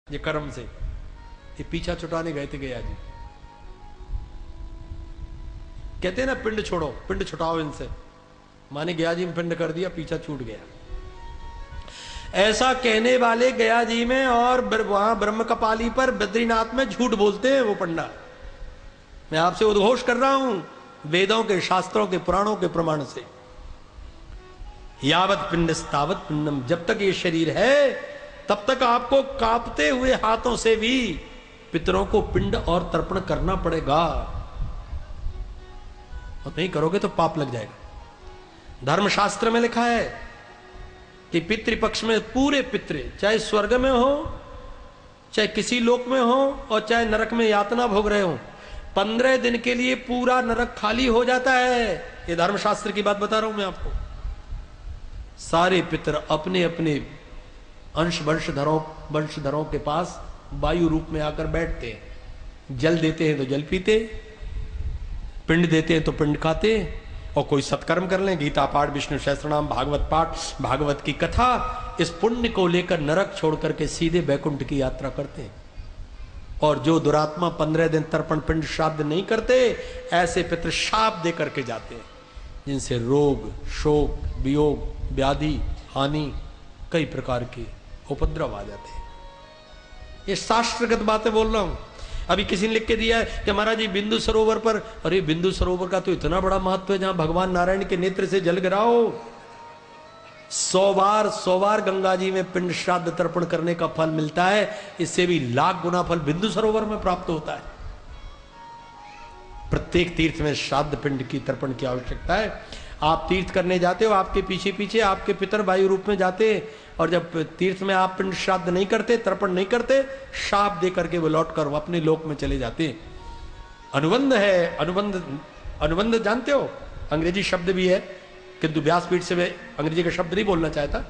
ये कर्म से ये पीछा छुटाने गए थे गया जी। कहते हैं ना पिंड छोड़ो, पिंड छुटाओ इनसे। माने गया जी में पिंड कर दिया, पीछा छूट गया। ऐसा कहने वाले गया जी में और वहां ब्रह्म कपाली पर बद्रीनाथ में झूठ बोलते हैं वो पंडा। मैं आपसे उद्घोष कर रहा हूं वेदों के, शास्त्रों के, पुराणों के प्रमाण से। यावत पिंड तावत पिंडम, जब तक ये शरीर है तब तक आपको कांपते हुए हाथों से भी पितरों को पिंड और तर्पण करना पड़ेगा। और नहीं करोगे तो पाप लग जाएगा। धर्मशास्त्र में लिखा है कि पितृपक्ष में पूरे पितृ, चाहे स्वर्ग में हो, चाहे किसी लोक में हो, और चाहे नरक में यातना भोग रहे हो, 15 दिन के लिए पूरा नरक खाली हो जाता है। ये धर्मशास्त्र की बात बता रहा हूं मैं आपको। सारे पितर अपने अपने अंश वंशधरों के पास वायु रूप में आकर बैठते हैं। जल देते हैं तो जल पीते, पिंड देते हैं तो पिंड खाते, और कोई सत्कर्म कर लें, गीता पाठ, विष्णु सहस्त्रनाम, भागवत पाठ, भागवत की कथा, इस पुण्य को लेकर नरक छोड़ करके सीधे बैकुंठ की यात्रा करते हैं। और जो दुरात्मा 15 दिन तर्पण पिंड श्राद्ध नहीं करते, ऐसे पितृ शाप दे करके जाते हैं, जिनसे रोग, शोक, वियोग, व्याधि, हानि, कई प्रकार के उपद्रव आ जाते हैं। ये शास्त्रगत बातें बोल रहा हूं। अभी किसी ने लिख के दिया है कि महाराज जी बिंदु सरोवर पर, अरे बिंदु सरोवर का तो इतना बड़ा महत्व है, जहां भगवान नारायण के नेत्र से जल गिराओ। 100 बार गंगा जी में पिंड श्राद्ध तर्पण करने का फल मिलता है। इससे भी लाख गुना फल बिंदु सरोवर में प्राप्त होता है। प्रत्येक तीर्थ में श्राद्ध पिंड की तर्पण की आवश्यकता है। आप तीर्थ करने जाते हो, आपके पीछे पीछे आपके पितर वायु रूप में जाते हैं, और जब तीर्थ में आप पिंड श्राद्ध नहीं करते, तर्पण नहीं करते, शाप दे करके वो लौट कर अपने लोक में चले जाते हैं। अनुबंध है, अनुबंध जानते हो, अंग्रेजी शब्द भी है, किंतु व्यासपीठ से मैं अंग्रेजी का शब्द नहीं बोलना चाहता।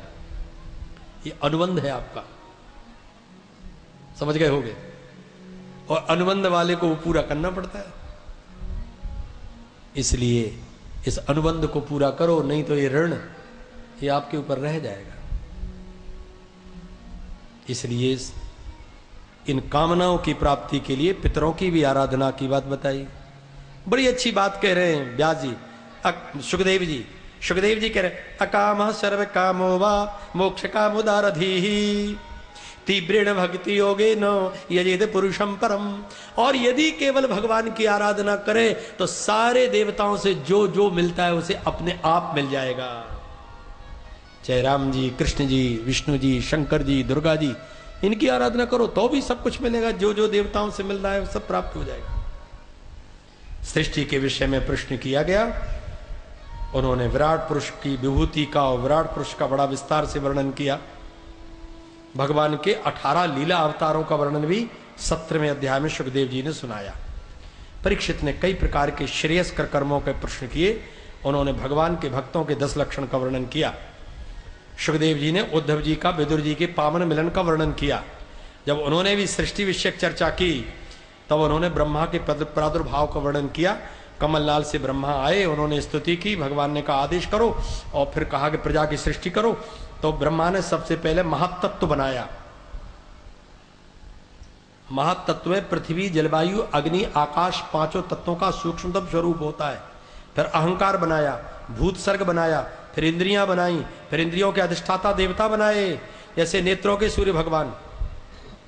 ये अनुबंध है आपका, समझ गए होगे। और अनुबंध वाले को वो पूरा करना पड़ता है। इसलिए इस अनुबंध को पूरा करो, नहीं तो ये ऋण ये आपके ऊपर रह जाएगा। इसलिए इन कामनाओं की प्राप्ति के लिए पितरों की भी आराधना की बात बताई। बड़ी अच्छी बात कह रहे हैं व्यास जी, सुखदेव जी कह रहे हैं, अकाम सर्व कामो वा मोक्ष कामुदारधि तीव्रेण भक्ति योगे न यजेद पुरुषम परम। और यदि केवल भगवान की आराधना करे तो सारे देवताओं से जो जो मिलता है उसे अपने आप मिल जाएगा। चाहे राम जी, कृष्ण जी, विष्णु जी, शंकर जी, दुर्गा जी, इनकी आराधना करो तो भी सब कुछ मिलेगा। जो जो देवताओं से मिल रहा है वो सब प्राप्त हो जाएगा। सृष्टि के विषय में प्रश्न किया गया। उन्होंने विराट पुरुष की विभूति का और विराट पुरुष का बड़ा विस्तार से वर्णन किया। भगवान के 18 लीला अवतारों का वर्णन भी 17वें अध्याय में सुखदेव जी ने सुनाया। परीक्षित ने कई प्रकार के श्रेयस्कर कर्मों के प्रश्न किए। उन्होंने भगवान के भक्तों के 10 लक्षण का वर्णन किया। सुखदेव जी ने उद्धव जी का विदुर जी के पावन मिलन का वर्णन किया। जब उन्होंने भी सृष्टि विषयक चर्चा की तब उन्होंने ब्रह्मा के प्रादुर्भाव का वर्णन किया। कमललाल से ब्रह्मा आए, उन्होंने स्तुति की, भगवान ने कहा आदेश करो, और फिर कहा कि प्रजा की सृष्टि करो। तो ब्रह्मा ने सबसे पहले महातत्व बनाया। महातत्व में पृथ्वी, जलवायु, अग्नि, आकाश, 5 तत्वों का सूक्ष्मतम स्वरूप होता है। फिर अहंकार बनाया, भूत सर्ग बनाया, फिर इंद्रियां बनाई, फिर इंद्रियों के अधिष्ठाता देवता बनाए, जैसे नेत्रों के सूर्य भगवान,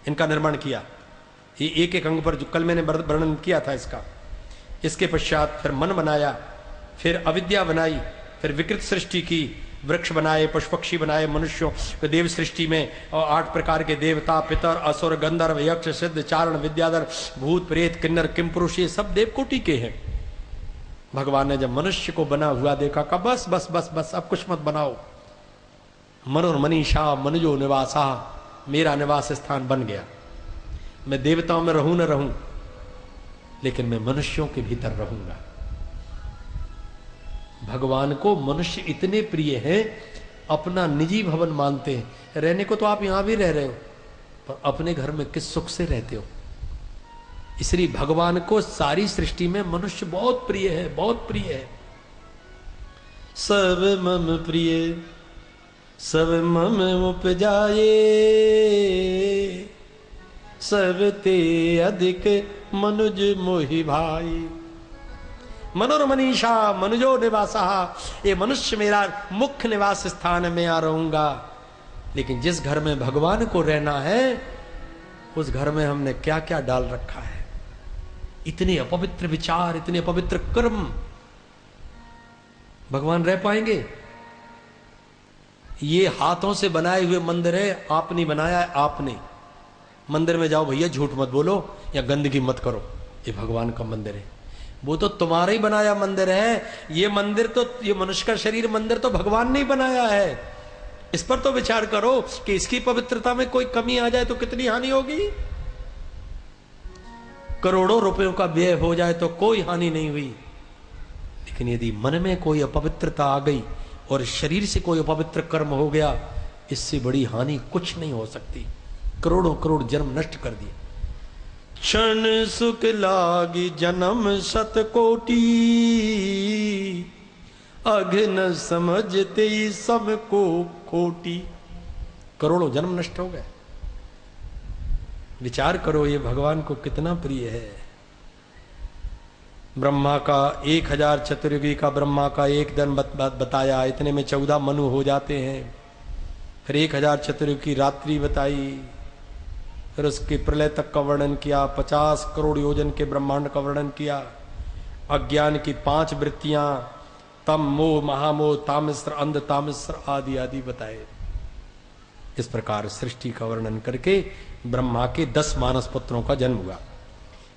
इनका निर्माण किया। ये एक एक अंग पर जो कल मैंने वर्णन किया था इसका। इसके पश्चात फिर मन बनाया, फिर अविद्या बनाई, फिर विकृत सृष्टि की, वृक्ष बनाए, पशु पक्षी बनाए, मनुष्यों देव सृष्टि में, और 8 प्रकार के देवता, पितर, असुर, गंधर्व, यक्ष, सिद्ध, चारण, विद्याधर, भूत, प्रेत, किन्नर, किमपुरुष, ये सब देवकोटि के हैं। भगवान ने जब मनुष्य को बना हुआ देखा, कहा बस बस बस बस अब कुछ मत बनाओ। मनोर्मनीषा मनजो निवासा, मेरा निवास स्थान बन गया। मैं देवताओं में रहूं न रहूं, लेकिन मैं मनुष्यों के भीतर रहूंगा। भगवान को मनुष्य इतने प्रिय हैं, अपना निजी भवन मानते हैं। रहने को तो आप यहां भी रह रहे हो, पर अपने घर में किस सुख से रहते हो। इसलिए भगवान को सारी सृष्टि में मनुष्य बहुत प्रिय है, बहुत प्रिय है। सब मम प्रिय सब मम उपजाए सबते अधिक मनुज मोहि भाई। मनोरमनीषा मनुजो निवासा, ये मनुष्य मेरा मुख्य निवास स्थान में आ रहूंगा, लेकिन जिस घर में भगवान को रहना है उस घर में हमने क्या क्या डाल रखा है। इतने अपवित्र विचार, इतने अपवित्र कर्म, भगवान रह पाएंगे? ये हाथों से बनाए हुए मंदिर है, आपने बनाया है, आपने। मंदिर में जाओ भैया, झूठ मत बोलो या गंदगी मत करो, ये भगवान का मंदिर है। वो तो तुम्हारा ही बनाया मंदिर है। ये मंदिर तो, ये मनुष्य का शरीर मंदिर तो भगवान ने ही बनाया है। इस पर तो विचार करो कि इसकी पवित्रता में कोई कमी आ जाए तो कितनी हानि होगी। करोड़ों रुपयों का व्यय हो जाए तो कोई हानि नहीं हुई, लेकिन यदि मन में कोई अपवित्रता आ गई और शरीर से कोई अपवित्र कर्म हो गया, इससे बड़ी हानि कुछ नहीं हो सकती। करोड़ों करोड़ जन्म नष्ट कर दिए। क्षण सुख लागी जन्म शत कोटि, अघ न समझते सब को खोटी। करोड़ों जन्म नष्ट हो गए। विचार करो ये भगवान को कितना प्रिय है। ब्रह्मा का 1000 चतुर्युगी का ब्रह्मा का एक दिन बताया, इतने में 14 मनु हो जाते हैं। फिर 1000 चतुर्युग की रात्रि बताई, फिर उसके प्रलय तक का वर्णन किया, 50 करोड़ योजन के ब्रह्मांड का वर्णन किया, अज्ञान की 5 वृत्तियां, तम मोह महामोह तामिस्र अंध तामिस्र आदि आदि बताए। इस प्रकार सृष्टि का वर्णन करके ब्रह्मा के 10 मानस पुत्रों का जन्म हुआ।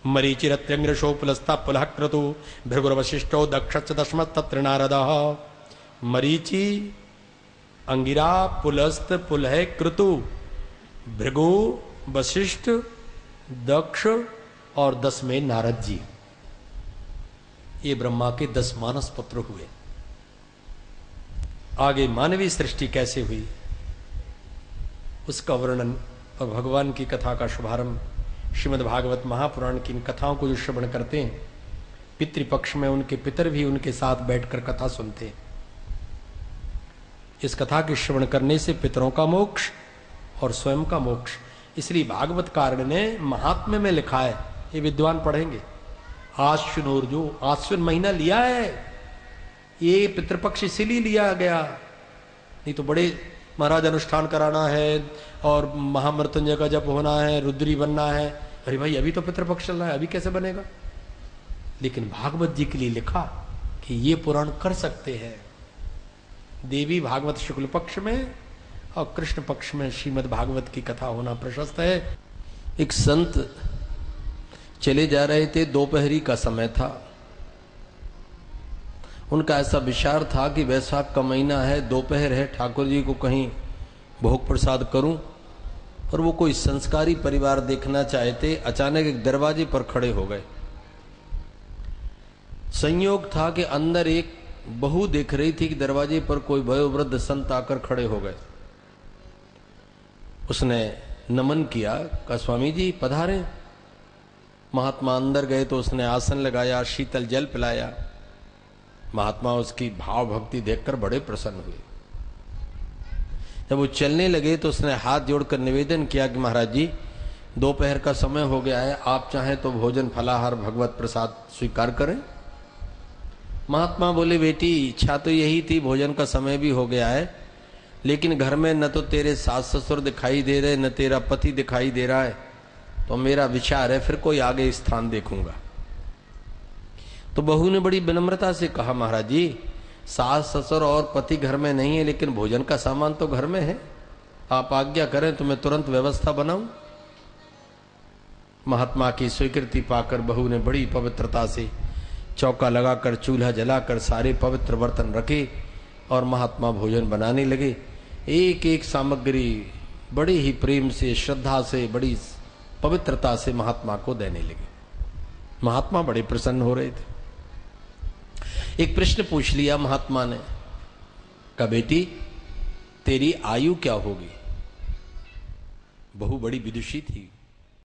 मरीचिरत्यंग्रशो पुलस्ता पुलह क्रतु भृगुर्वशिष्ठो दक्ष दशम तत्र नारद। मरीचि, अंगिरा, पुलस्त, पुलह, क्रतु, भृगु, वशिष्ठ, दक्ष और 10 में नारद जी। ये ब्रह्मा के 10 मानस पुत्र हुए। आगे मानवीय सृष्टि कैसे हुई उसका वर्णन और भगवान की कथा का शुभारंभ श्रीमद् भागवत महापुराण की इन कथाओं को जो श्रवण करते हैं, पितृपक्ष में उनके पितर भी उनके साथ बैठकर कथा सुनते हैं। इस कथा के श्रवण करने से पितरों का मोक्ष और स्वयं का मोक्ष। इसलिए भागवतकार ने महात्म्य में लिखा है, ये विद्वान पढ़ेंगे। आश्विनोर्जो, आश्विन महीना लिया है, ये पितृपक्ष इसीलिए लिया गया, नहीं तो बड़े महाराज अनुष्ठान कराना है और महामृत्युंजय का जप होना है, रुद्री बनना है। अरे भाई अभी तो पितृपक्ष चल रहा है, अभी कैसे बनेगा? लेकिन भागवत जी के लिए लिखा कि ये पुराण कर सकते हैं। देवी भागवत शुक्ल पक्ष में और कृष्ण पक्ष में श्रीमद् भागवत की कथा होना प्रशस्त है। एक संत चले जा रहे थे, दोपहरी का समय था। उनका ऐसा विचार था कि वैशाख का महीना है, दोपहर है, ठाकुर जी को कहीं भोग प्रसाद करूं। और वो कोई संस्कारी परिवार देखना चाहते, अचानक एक दरवाजे पर खड़े हो गए। संयोग था कि अंदर एक बहू देख रही थी कि दरवाजे पर कोई वयोवृद्ध संत आकर खड़े हो गए। उसने नमन किया, कहा स्वामी जी पधारे। महात्मा अंदर गए तो उसने आसन लगाया, शीतल जल पिलाया। महात्मा उसकी भाव भक्ति देखकर बड़े प्रसन्न हुए। जब वो चलने लगे तो उसने हाथ जोड़कर निवेदन किया कि महाराज जी दोपहर का समय हो गया है, आप चाहें तो भोजन फलाहार भगवत प्रसाद स्वीकार करें। महात्मा बोले बेटी इच्छा तो यही थी, भोजन का समय भी हो गया है, लेकिन घर में न तो तेरे सास ससुर दिखाई दे रहे, न तेरा पति दिखाई दे रहा है, तो मेरा विचार है फिर कोई आगे स्थान देखूंगा। तो बहू ने बड़ी विनम्रता से कहा महाराज जी सास ससुर और पति घर में नहीं है, लेकिन भोजन का सामान तो घर में है, आप आज्ञा करें तो मैं तुरंत व्यवस्था बनाऊं। महात्मा की स्वीकृति पाकर बहू ने बड़ी पवित्रता से चौका लगाकर चूल्हा जलाकर सारे पवित्र बर्तन रखे और महात्मा भोजन बनाने लगे। एक एक सामग्री बड़े ही प्रेम से, श्रद्धा से, बड़ी पवित्रता से महात्मा को देने लगे। महात्मा बड़े प्रसन्न हो रहे थे। एक प्रश्न पूछ लिया महात्मा ने, कहा बेटी तेरी आयु क्या होगी? बहू बड़ी विदुषी थी,